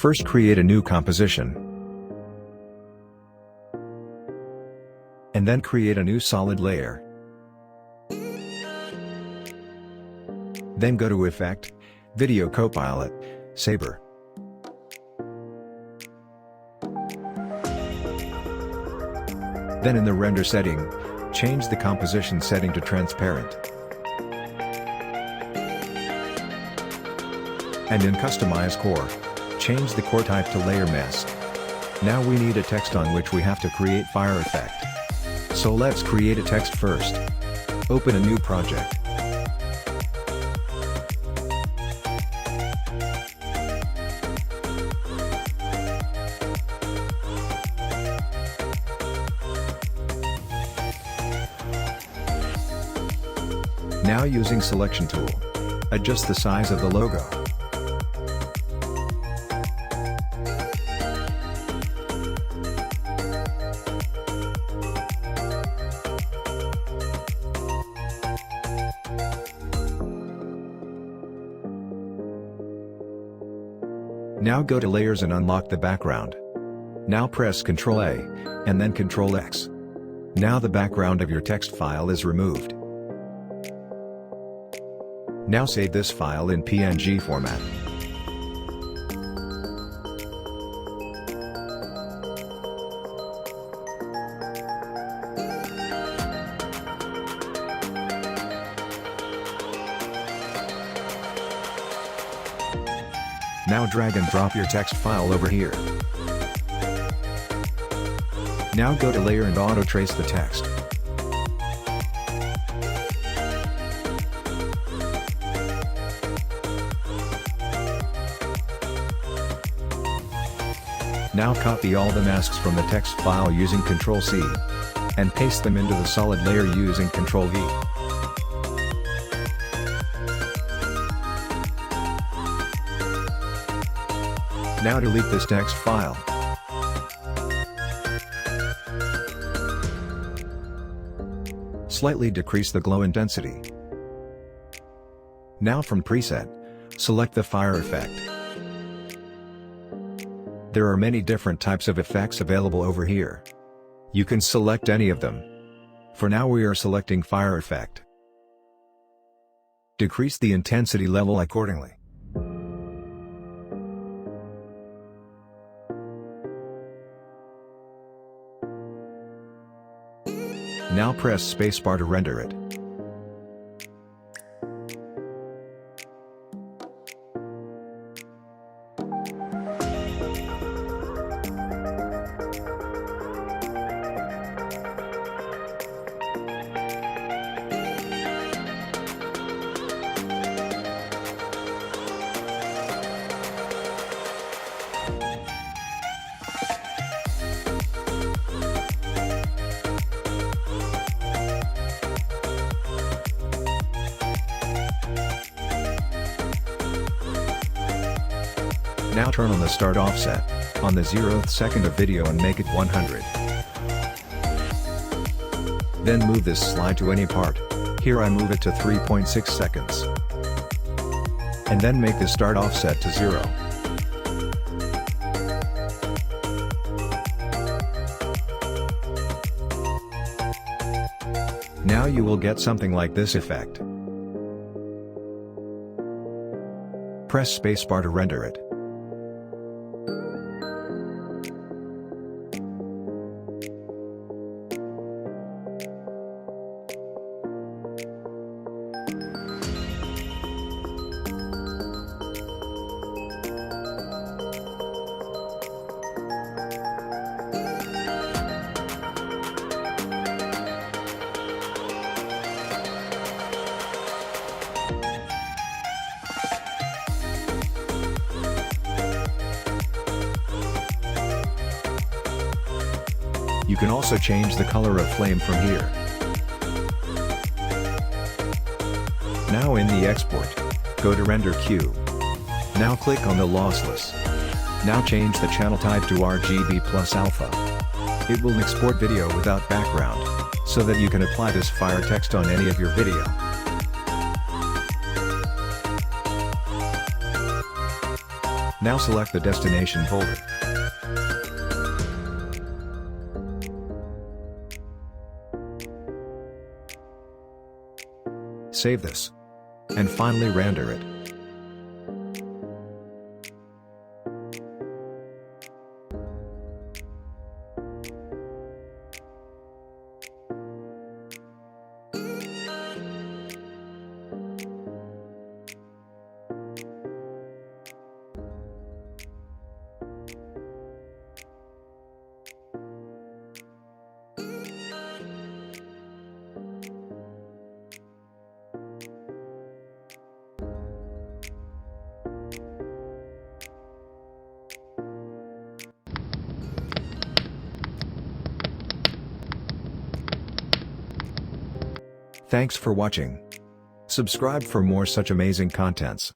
First, create a new composition. And then create a new solid layer. Then go to Effect, Video Copilot, Saber. Then in the render setting, change the composition setting to transparent. And in Customize Core, change the core type to Layer Mask. Now we need a text on which we have to create fire effect. So let's create a text first. Open a new project. Now using Selection tool, adjust the size of the logo. Now go to Layers and unlock the background. Now press Ctrl A, and then Ctrl X. Now the background of your text file is removed. Now save this file in PNG format. Now drag and drop your text file over here. Now go to Layer and auto trace the text. Now copy all the masks from the text file using Ctrl C. And paste them into the solid layer using Ctrl V. Now delete this text file. Slightly decrease the glow intensity. Now from Preset, select the fire effect. There are many different types of effects available over here. You can select any of them. For now we are selecting fire effect. Decrease the intensity level accordingly. Now press spacebar to render it. Now turn on the start offset, on the 0th second of video and make it 100. Then move this slide to any part, here I move it to 3.6 seconds. And then make the start offset to 0. Now you will get something like this effect. Press spacebar to render it. You can also change the color of flame from here. Now in the export, go to Render Queue. Now click on the lossless. Now change the channel type to RGB plus alpha. It will export video without background, so that you can apply this fire text on any of your video. Now select the destination folder. Save this. And finally render it. Thanks for watching. Subscribe for more such amazing contents.